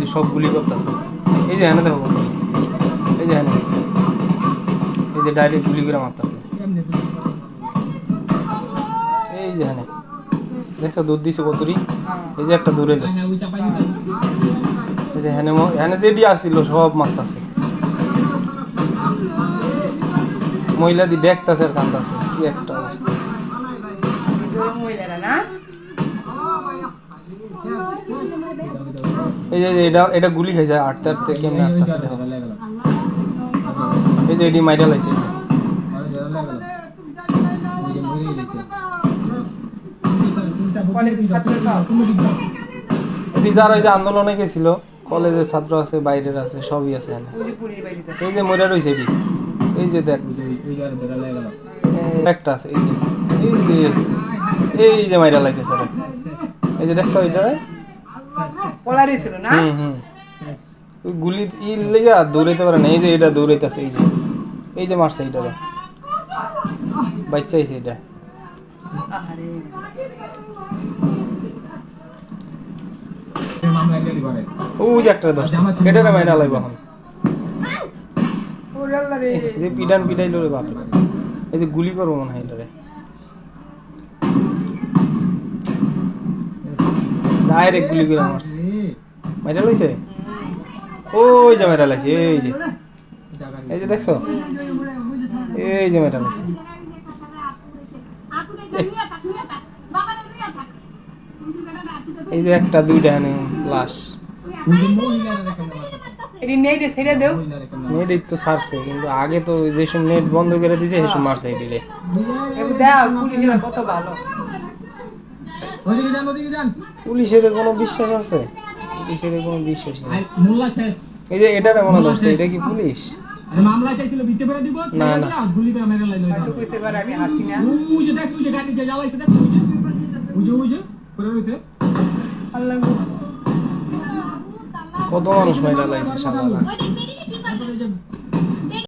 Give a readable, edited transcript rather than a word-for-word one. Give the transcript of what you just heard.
যে সব গুলি করতেছে এই যে এনে দেখো এই যে এনে এই যে ডাইরেক্ট গুলি করে মারতেছে এই যে এনে দেখছো দুধ দিছে কতরি এই যে একটা দূরে এই যে এনে এনে যেটি আসছিল সব মারতেছে মহিলাটি দেখতেছে আর কান্দাছে কি একটা অবস্থা এই যে এটা এটা গুলি খাইছে আটতে আটতে কেমনে আটতেছে দেখো এই যে এটি মাইরা লাইছে এটি যারা এই যে আন্দোলনে গেছিল কলেজের ছাত্র আছে বাইরের আছে সবই আছে এই যে মইরা রয়েছে এটি এই যে দেখ একটা আছে এই যে মাইরা লাইতেছে এই যে দেখছো এটা পলারি ছিল না গুলি ই লেগে দৌড়াইতে পারে না এই যে এটা দৌড়াইতেছে এই যে মারছে এইটারে বাচ্চা আইছে এটা ওই যে একটা ধরছে এটারে মাইরা লাইব এখন যে পিডান পিডাইলো রে বাপ এই যে গুলি করবো মনে হয় এটারে ডাইরেক্ট গুলি করে মারছে মাইরা লাইছে ওই যে মাইরা লাইছে এই যে দেখছো এই যে মাইরা লাইছে এই যে একটা দুইটা লাশ নেট তো ছাড়ছে কিন্তু আগে তো যেসব নেট বন্ধ করে দিছে সেসব মারছে এটিরে কত ভালো পুলিশের কোনো বিশ্বাস আছে পুলিশের কোনো বিশ্বাস নেই এই যে এটারে মনে ধরছে এটা কি পুলিশ মামলা চাইছিল বিটে করে দিব না না গুলি করে মেরে লাইলো হয়তো কইতে পারে আমি হাসি না ওই যে দেখছ ওই যে গাড়ি যে জ্বালাইছে দেখ ওই যে করে রইছে আল্লাহ কত মানুষ মাইরা লাইছে সারা